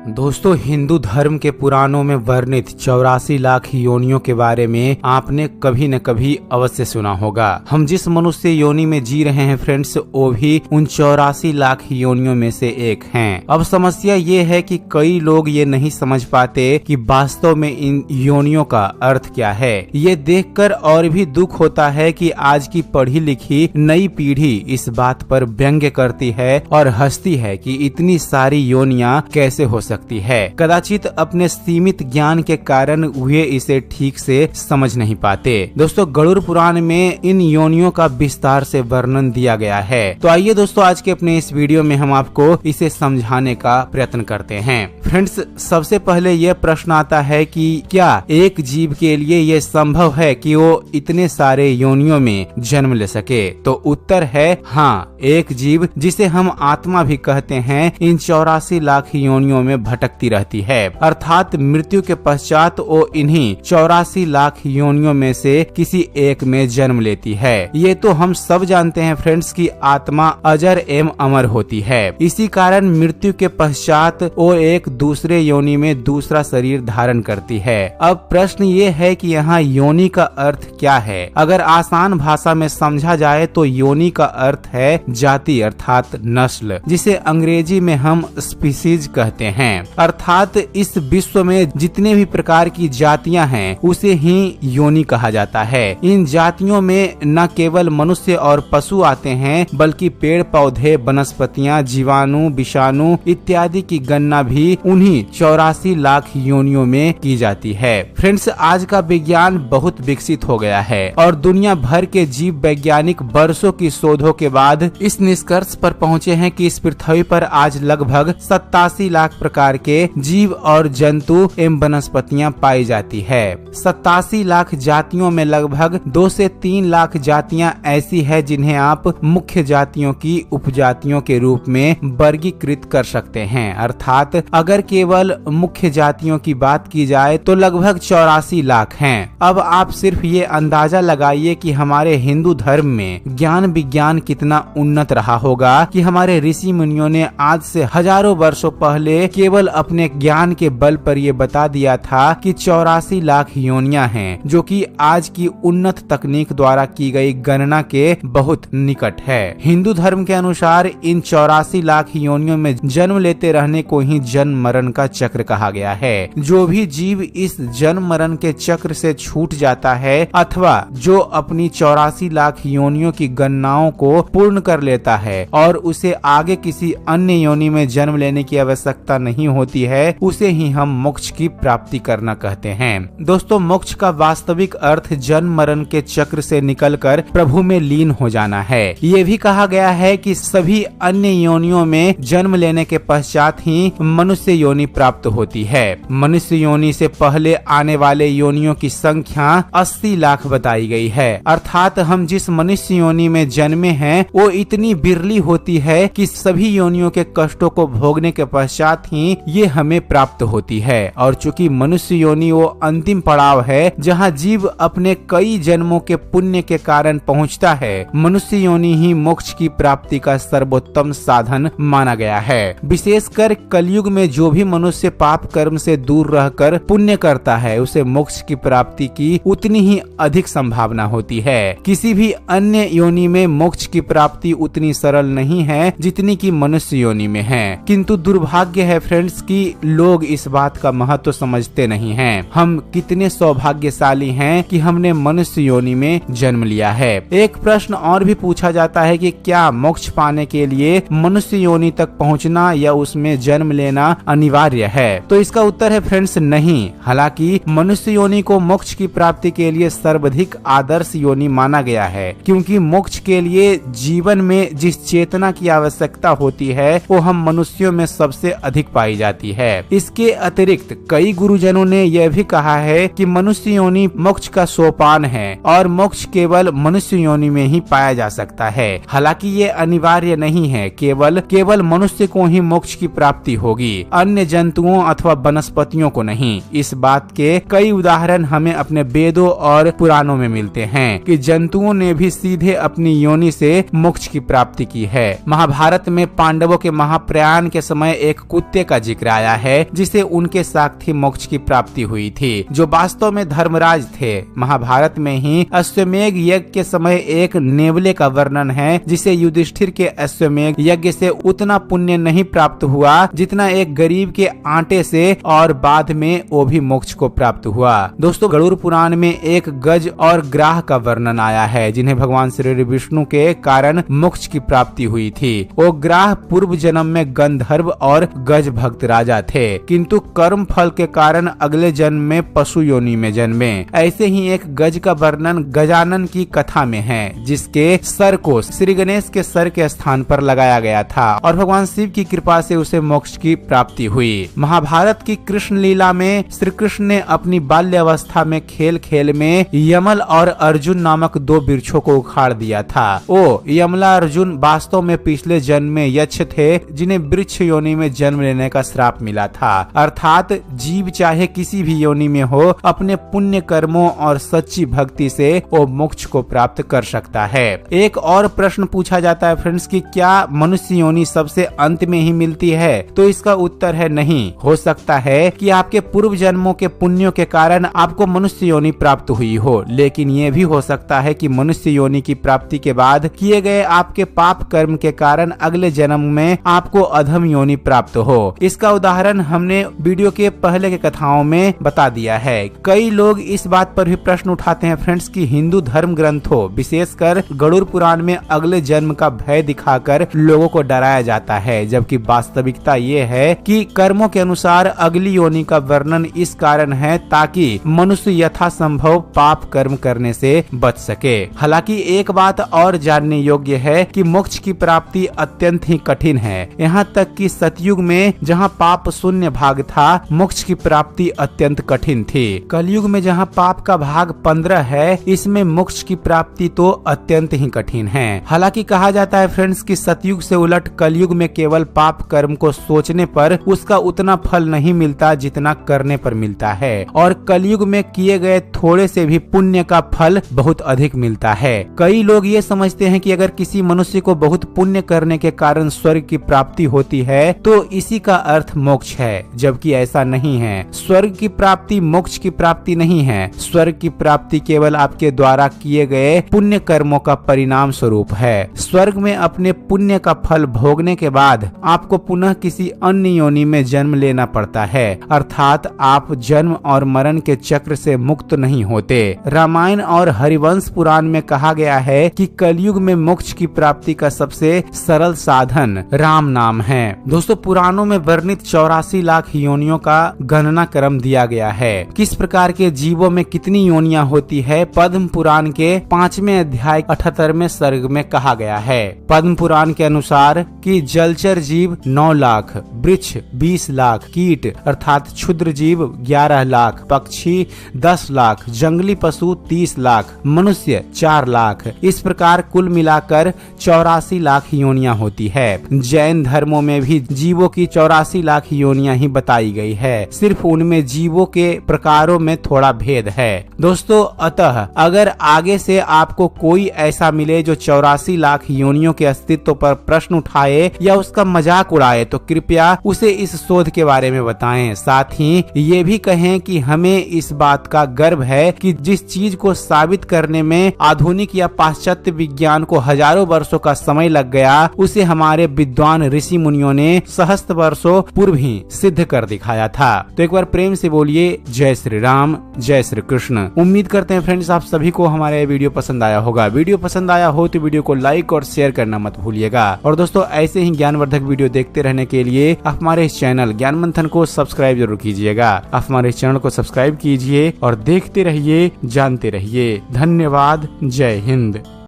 दोस्तों, हिंदू धर्म के पुराणों में वर्णित 84 लाख योनियों के बारे में आपने कभी न कभी अवश्य सुना होगा। हम जिस मनुष्य योनि में जी रहे हैं फ्रेंड्स, वो भी उन 84 लाख योनियों में से एक हैं। अब समस्या ये है कि कई लोग ये नहीं समझ पाते कि वास्तव में इन योनियों का अर्थ क्या है। ये देखकर और भी दुख होता है कि आज की पढ़ी लिखी नई पीढ़ी इस बात पर व्यंग्य करती है और हंसती है कि इतनी सारी योनियां कैसे हो सकती है। कदाचित अपने सीमित ज्ञान के कारण वे इसे ठीक से समझ नहीं पाते। दोस्तों, गरुड़ पुराण में इन योनियों का विस्तार से वर्णन दिया गया है। तो आइए दोस्तों, आज के अपने इस वीडियो में हम आपको इसे समझाने का प्रयत्न करते हैं। फ्रेंड्स, सबसे पहले यह प्रश्न आता है कि क्या एक जीव के लिए यह संभव है कि वो इतने सारे योनियों में जन्म ले सके? तो उत्तर है हाँ। एक जीव, जिसे हम आत्मा भी कहते हैं, इन 84 लाख योनियों में भटकती रहती है। अर्थात मृत्यु के पश्चात वो इन्हीं 84 लाख योनियों में से किसी एक में जन्म लेती है। ये तो हम सब जानते हैं फ्रेंड्स कि आत्मा अजर एवं अमर होती है। इसी कारण मृत्यु के पश्चात वो एक दूसरे योनि में दूसरा शरीर धारण करती है। अब प्रश्न ये है कि यहाँ योनि का अर्थ क्या है? अगर आसान भाषा में समझा जाए तो योनि का अर्थ है जाति अर्थात नस्ल, जिसे अंग्रेजी में हम स्पीसीज कहते हैं। अर्थात इस विश्व में जितने भी प्रकार की जातियां हैं उसे ही योनि कहा जाता है। इन जातियों में न केवल मनुष्य और पशु आते हैं, बल्कि पेड़ पौधे, वनस्पतियां, जीवाणु, विषाणु इत्यादि की गणना भी उन्हीं 84 लाख योनियों में की जाती है। फ्रेंड्स, आज का विज्ञान बहुत विकसित हो गया है और दुनिया भर के जीव वैज्ञानिक वर्षों की शोधों के बाद इस निष्कर्ष पर पहुँचे हैं कि इस पृथ्वी पर आज लगभग 87 लाख प्रकार के जीव और जंतु एवं वनस्पतियां पाई जाती है। 87 लाख जातियों में लगभग 2 से 3 लाख जातियां ऐसी है जिन्हें आप मुख्य जातियों की उपजातियों के रूप में वर्गीकृत कर सकते हैं। अर्थात अगर केवल मुख्य जातियों की बात की जाए तो लगभग 84 लाख हैं। अब आप सिर्फ ये अंदाजा लगाइए कि हमारे हिंदू धर्म में ज्ञान विज्ञान कितना उन्नत रहा होगा कि हमारे ऋषि मुनियों ने आज से हजारों वर्षों पहले केवल अपने ज्ञान के बल पर ये बता दिया था कि 84 लाख योनियां हैं, जो कि आज की उन्नत तकनीक द्वारा की गई गणना के बहुत निकट है। हिंदू धर्म के अनुसार इन 84 लाख योनियों में जन्म लेते रहने को ही जन्म मरण का चक्र कहा गया है। जो भी जीव इस जन्म मरण के चक्र से छूट जाता है अथवा जो अपनी 84 लाख योनियों की गणनाओं को पूर्ण कर लेता है और उसे आगे किसी अन्य योनि में जन्म लेने की आवश्यकता नहीं होती है, उसे ही हम मोक्ष की प्राप्ति करना कहते हैं। दोस्तों, मोक्ष का वास्तविक अर्थ जन्म मरण के चक्र से निकलकर प्रभु में लीन हो जाना है। ये भी कहा गया है कि सभी अन्य योनियों में जन्म लेने के पश्चात ही मनुष्य योनि प्राप्त होती है। मनुष्य योनि से पहले आने वाले योनियों की संख्या 80 लाख बताई गई है। अर्थात हम जिस मनुष्य योनि में जन्मे हैं वो इतनी बिरली होती है कि सभी योनियों के कष्टों को भोगने के पश्चात ही ये हमें प्राप्त होती है। और चूंकि मनुष्य योनि वो अंतिम पड़ाव है जहाँ जीव अपने कई जन्मों के पुण्य के कारण पहुँचता है, मनुष्य योनि ही मोक्ष की प्राप्ति का सर्वोत्तम साधन माना गया है। विशेषकर कलयुग में जो भी मनुष्य पाप कर्म से दूर रहकर पुण्य करता है, उसे मोक्ष की प्राप्ति की उतनी ही अधिक संभावना होती है। किसी भी अन्य योनि में मोक्ष की प्राप्ति उतनी सरल नहीं है जितनी की मनुष्य योनि में है। किंतु दुर्भाग्य है फ्रेंड्स कि लोग इस बात का महत्व समझते नहीं हैं। हम कितने सौभाग्यशाली हैं कि हमने मनुष्य योनि में जन्म लिया है। एक प्रश्न और भी पूछा जाता है कि क्या मोक्ष पाने के लिए मनुष्य योनि तक पहुंचना या उसमें जन्म लेना अनिवार्य है? तो इसका उत्तर है फ्रेंड्स नहीं। हालांकि मनुष्य योनि को मोक्ष की प्राप्ति के लिए सर्वाधिक आदर्श योनि माना गया है, क्योंकि मोक्ष के लिए जीवन में जिस चेतना की आवश्यकता होती है वो हम मनुष्यों में सबसे अधिक पाई जाती है। इसके अतिरिक्त कई गुरुजनों ने यह भी कहा है कि मनुष्य योनि मोक्ष का सोपान है और मोक्ष केवल मनुष्य योनि में ही पाया जा सकता है। हालांकि ये अनिवार्य नहीं है, केवल मनुष्य को ही मोक्ष की प्राप्ति होगी, अन्य जंतुओं अथवा वनस्पतियों को नहीं। इस बात के कई उदाहरण हमें अपने वेदों और पुराणों में मिलते हैं कि जंतुओं ने भी सीधे अपनी योनि से मोक्ष की प्राप्ति की है। महाभारत में पांडवों के महाप्रयाण के समय एक कुत्ते का का जिक्र आया है जिसे उनके सारथी मोक्ष की प्राप्ति हुई थी, जो वास्तव में धर्मराज थे। महाभारत में ही अश्वमेध यज्ञ के समय एक नेवले का वर्णन है जिसे युधिष्ठिर के अश्वमेध यज्ञ से उतना पुण्य नहीं प्राप्त हुआ जितना एक गरीब के आटे से, और बाद में वो भी मोक्ष को प्राप्त हुआ। दोस्तों, गरुड़ पुराण में एक गज और ग्राह का वर्णन आया है जिन्हें भगवान श्री विष्णु के कारण मोक्ष की प्राप्ति हुई थी। वो ग्राह पूर्व जन्म में गंधर्व और गज भक्त राजा थे, किंतु कर्म फल के कारण अगले जन्म में पशु योनि में जन्मे। ऐसे ही एक गज का वर्णन गजानन की कथा में है जिसके सर को श्री गणेश के सर के स्थान पर लगाया गया था और भगवान शिव की कृपा से उसे मोक्ष की प्राप्ति हुई। महाभारत की कृष्ण लीला में श्री कृष्ण ने अपनी बाल्यावस्था में खेल खेल में यमल और अर्जुन नामक दो वृक्षों को उखाड़ दिया था। ओ यमला अर्जुन वास्तव में पिछले जन्म में यक्ष थे जिन्हें वृक्ष योनि में जन्म लेने का श्राप मिला था। अर्थात जीव चाहे किसी भी योनि में हो, अपने पुण्य कर्मों और सच्ची भक्ति से वो मोक्ष को प्राप्त कर सकता है। एक और प्रश्न पूछा जाता है फ्रेंड्स कि क्या मनुष्य योनि सबसे अंत में ही मिलती है? तो इसका उत्तर है नहीं। हो सकता है कि आपके पूर्व जन्मों के पुण्यों के कारण आपको मनुष्य योनि प्राप्त हुई हो, लेकिन ये भी हो सकता है कि मनुष्य योनि की प्राप्ति के बाद किए गए आपके पाप कर्म के कारण अगले जन्म में आपको अधम योनि प्राप्त हो। इसका उदाहरण हमने वीडियो के पहले के कथाओं में बता दिया है। कई लोग इस बात पर भी प्रश्न उठाते हैं फ्रेंड्स कि हिंदू धर्म ग्रंथों विशेषकर गरुड़ पुराण में अगले जन्म का भय दिखाकर लोगों को डराया जाता है, जबकि वास्तविकता ये है कि कर्मों के अनुसार अगली योनि का वर्णन इस कारण है ताकि मनुष्य यथासंभव पाप कर्म करने से बच सके। हालांकि एक बात और जानने योग्य है कि मोक्ष की प्राप्ति अत्यंत ही कठिन है। यहाँ तक कि सतयुग में जहाँ पाप शून्य भाग था, मोक्ष की प्राप्ति अत्यंत कठिन थी। कलयुग में जहाँ पाप का भाग 15 है, इसमें मोक्ष की प्राप्ति तो अत्यंत ही कठिन है। हालांकि कहा जाता है फ्रेंड्स कि सतयुग से उलट कलयुग में केवल पाप कर्म को सोचने पर उसका उतना फल नहीं मिलता जितना करने पर मिलता है, और कलयुग में किए गए थोड़े से भी पुण्य का फल बहुत अधिक मिलता है। कई लोग ये समझते हैं कि अगर किसी मनुष्य को बहुत पुण्य करने के कारण स्वर्ग की प्राप्ति होती है तो इसी का अर्थ मोक्ष है, जबकि ऐसा नहीं है। स्वर्ग की प्राप्ति मोक्ष की प्राप्ति नहीं है। स्वर्ग की प्राप्ति केवल आपके द्वारा किए गए पुण्य कर्मों का परिणाम स्वरूप है। स्वर्ग में अपने पुण्य का फल भोगने के बाद आपको पुनः किसी अन्य योनि में जन्म लेना पड़ता है, अर्थात आप जन्म और मरण के चक्र से मुक्त नहीं होते। रामायण और हरिवंश पुराण में कहा गया है कि कलयुग में मोक्ष की प्राप्ति का सबसे सरल साधन राम नाम है। दोस्तों, पुराणों में वर्णित 84 लाख योनियों का गणना क्रम दिया गया है। किस प्रकार के जीवों में कितनी योनियां होती है, पद्म पुराण के 5वें अध्याय 78वें सर्ग में कहा गया है। पद्म पुराण के अनुसार कि जलचर जीव 9 लाख, वृक्ष 20 लाख, कीट अर्थात क्षुद्र जीव 11 लाख, पक्षी 10 लाख, जंगली पशु 30 लाख, मनुष्य 4 लाख। इस प्रकार कुल मिलाकर 84 लाख योनियां होती है। जैन धर्मों में भी जीवों की 84 लाख योनियां ही बताई गई है, सिर्फ उनमें जीवों के प्रकारों में थोड़ा भेद है। दोस्तों, अतः अगर आगे से आपको कोई ऐसा मिले जो 84 लाख योनियों के अस्तित्व पर प्रश्न उठाए या उसका मजाक उड़ाए तो कृपया उसे इस शोध के बारे में बताएं। साथ ही ये भी कहें कि हमें इस बात का गर्व है कि जिस चीज को साबित करने में आधुनिक या पाश्चात्य विज्ञान को हजारों वर्षों का समय लग गया, उसे हमारे विद्वान ऋषि मुनियों ने सहस्त्र वर्षों पूर्व ही सिद्ध कर दिखाया था। तो एक बार प्रेम से बोलिए जय श्री राम, जय श्री कृष्ण। उम्मीद करते हैं फ्रेंड्स आप सभी को हमारा ये वीडियो पसंद आया होगा। वीडियो पसंद आया हो तो वीडियो को लाइक और शेयर करना मत भूलिएगा। और दोस्तों, ऐसे ही ज्ञानवर्धक वीडियो देखते रहने के लिए आप हमारे इस चैनल ज्ञान मंथन को सब्सक्राइब जरूर कीजिएगा। आप हमारे इस चैनल को सब्सक्राइब कीजिए और देखते रहिए, जानते रहिए। धन्यवाद। जय हिंद।